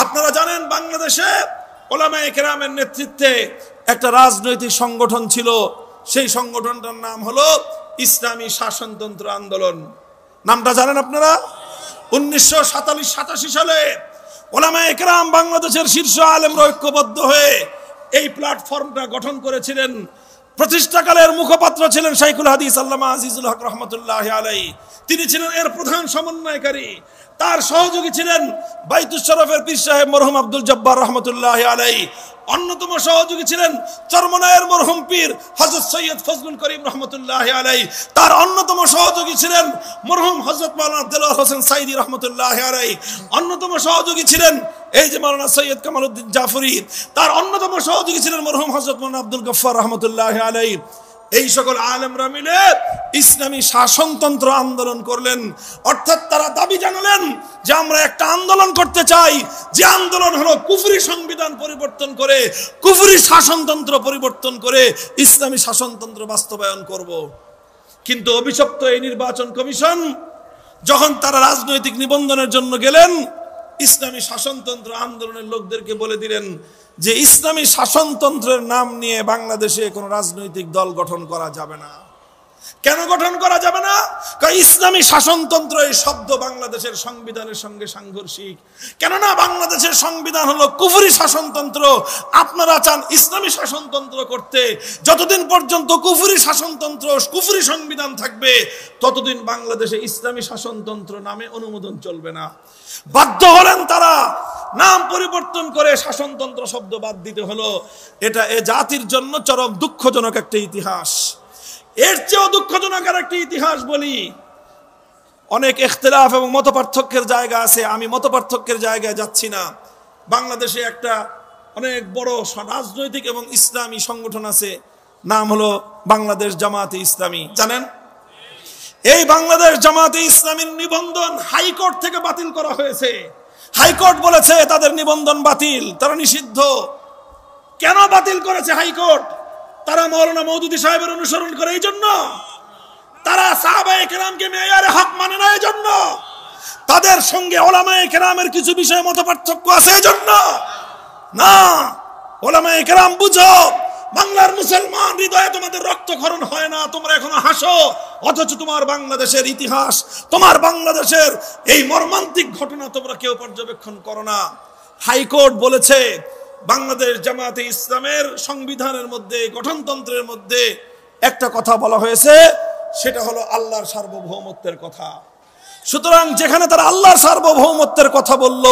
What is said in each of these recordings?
আপনারা জানেন বাংলাদেশে উলামায়ে কেরামের নেতৃত্বে একটা রাজনৈতিক সংগঠন ছিল, সেই সংগঠনটার নাম হলো ইসলামী শাসনতন্ত্র আন্দোলন। নামটা জানেন আপনারা? 1987 সালে উলামায়ে কেরাম বাংলাদেশের শীর্ষ আলেমরা ঐক্যবদ্ধ হয়ে এই প্ল্যাটফর্মটা গঠন করেছিলেন। প্রতিষ্ঠাকালের মুখপাত্র ছিলেন শাইখুল হাদিস আল্লামা আজিজুল হক রহমতুল্লাহি আলাইহি, তিনি ছিলেন এর প্রধান সমন্বয়কারী। তার সহযোগী ছিলেন বাইতুল শরফের পীর সাহেব মরহুম আব্দুল জব্বার রহমতুল্লাহি আলাইহি। অন্যতম সহযোগী ছিলেন চরমনায়ের মরহুম পীর হযরত সৈয়দ ফজলুল করিম রহমতুল্লাহি আলাইহি। তার অন্যতম সহযোগী ছিলেন মরহুম হযরত মাওলানা দেলোয়ার হোসেন সাইদি রহমতুল্লাহি আলাইহি। অন্যতম সহযোগী ছিলেন এই যে মাওলানা সৈয়দ কামালউদ্দিন জাফরি। তার অন্যতম সহযোগী ছিলেন মরহুম হযরত মাওলানা আব্দুল গফফার রহমতুল্লাহি আলাইহি। এই সকল আলেমরা মিলে ইসলামী শাসনতন্ত্র আন্দোলন করলেন। অর্থাৎ তারা দাবি জানালেন যে আমরা একটা আন্দোলন করতে চাই, যে আন্দোলন হলো কুফরি সংবিধান পরিবর্তন করে, কুফরি শাসনতন্ত্র পরিবর্তন করে ইসলামী শাসনতন্ত্র বাস্তবায়ন করব। কিন্তু অভিশপ্ত এই নির্বাচন কমিশন যখন তারা রাজনৈতিক নিবন্ধনের জন্য গেলেন, ইসলামী শাসনতন্ত্র আন্দোলনের লোকদেরকে বলে দিলেন যে ইসলামী শাসনতন্ত্রের নাম নিয়ে বাংলাদেশে কোনো রাজনৈতিক দল গঠন করা যাবে না। কেন গঠন করা যাবে না? কারণ ইসলামী শাসনতন্ত্র এই শব্দ বাংলাদেশের সংবিধানের সঙ্গে সাংঘর্ষিক। কেননা বাংলাদেশের সংবিধান হলো কুফরি শাসনতন্ত্র, আপনারা চান ইসলামী শাসনতন্ত্র করতে। যতদিন পর্যন্ত কুফরি শাসনতন্ত্র, কুফরি সংবিধান থাকবে, ততদিন বাংলাদেশে ইসলামী শাসনতন্ত্র নামে অনুমোদন চলবে না। বাধ্য হলেন তারা নাম পরিবর্তন করে শাসনতন্ত্র শব্দ বাদ দিতে হলো। এটা এ জাতির জন্য চরম দুঃখজনক একটা ইতিহাস। এর চেয়েও দুঃখজনক আর একটা ইতিহাস বলি। অনেক ইখতিলাফ এবং মতপার্থক্যের জায়গা আছে, আমি মতপার্থক্যের জায়গায় যাচ্ছি না। বাংলাদেশে একটা অনেক বড় রাজনৈতিক এবং ইসলামী সংগঠন আছে, নাম হলো বাংলাদেশ জামাতে ইসলামী। জানেন, এই বাংলাদেশ জামাতে ইসলামীর নিবন্ধন হাইকোর্ট থেকে বাতিল করা হয়েছে। হাইকোর্ট বলেছে তাদের নিবন্ধন বাতিল, তারা নিষিদ্ধ। কেন বাতিল করেছে হাইকোর্ট? তারা মাওলানা মওদুদী সাহেবের অনুসরণ করে এই জন্য? তারা সাহাবায়ে কেরামকে মেয়ারে হক মানে না এই জন্য? তাদের সঙ্গে উলামায়ে কেরামের কিছু বিষয়ে মতপার্থক্য আছে এই জন্য? না, উলামায়ে কেরাম বুঝো, বাংলার মুসলমান হৃদয়ে তোমাদের রক্তক্ষরণ হয় না, তোমরা এখনো হাসো, অথচ তোমার বাংলাদেশের ইতিহাস, তোমার বাংলাদেশের এই মর্মান্তিক ঘটনা তোমরা কেউ পর্যবেক্ষণ করো না। হাইকোর্ট বলেছে বাংলাদেশ জামাতে ইসলামের সংবিধানের মধ্যে, গঠনতন্ত্রের মধ্যে একটা কথা বলা হয়েছে, সেটা হলো আল্লাহর সার্বভৌমত্বের কথা। সুতরাং যেখানে তারা আল্লাহর সার্বভৌমত্বের কথা বলল,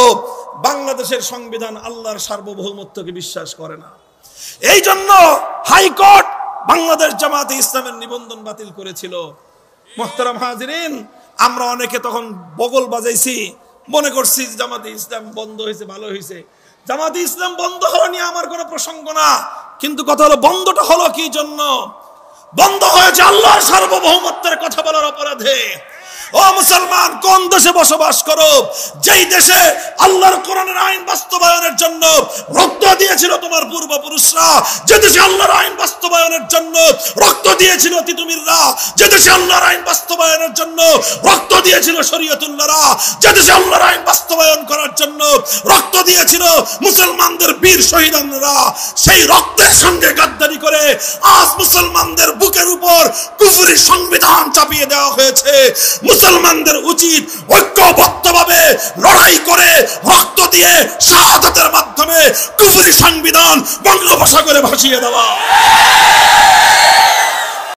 বাংলাদেশের সংবিধান আল্লাহর সার্বভৌমত্বকে বিশ্বাস করে না। এই জন্য হাইকোর্ট বাংলাদেশ জামাতে ইসলামের নিবন্ধন বাতিল করেছিল। মুহতারাম হাজিরিন, আমরা অনেকে তখন বগল বাজাইছি, মনে করছি জামাতে ইসলাম বন্ধ হয়েছে, ভালো হয়েছে। জামাতে ইসলাম বন্ধ হওয়া নিয়ে আমার কোনো প্রসঙ্গ না, কিন্তু কথা হলো বন্ধটা হলো কি জন্য? বন্ধ হয়েছে আল্লাহর সার্বভৌমত্বের কথা বলার অপরাধে। ও মুসলমান, কোন দেশে বসবাস করো, যেই দেশে আল্লাহর কোরআনের আইন বাস্তবায়নের জন্য রক্ত দিয়েছিল তোমার পূর্বপুরুষরা, যে দেশে আল্লাহর আইন বাস্তবায়নের জন্য রক্ত দিয়েছিল তিতুমিররা, যে দেশে আল্লাহর আইন বাস্তবায়নের জন্য রক্ত দিয়েছিল শরীয়তুল্লাহরা, যে দেশে আল্লাহর আইন বাস্তবায়ন করার জন্য রক্ত দিয়েছিল মুসলমানদের বীর শহীদরা, সেই রক্তের সঙ্গে গাদ্দারি করে আজ মুসলমানদের বুকের উপর কুফরি সংবিধান চাপিয়ে দেওয়া হয়েছে। মুসলমানদের উচিত ঐক্যবদ্ধভাবে লড়াই করে রক্ত দিয়ে শাহাদাতের মাধ্যমে কুফরি সংবিধান বঙ্গোপসাগরে ভাসিয়ে দেওয়া।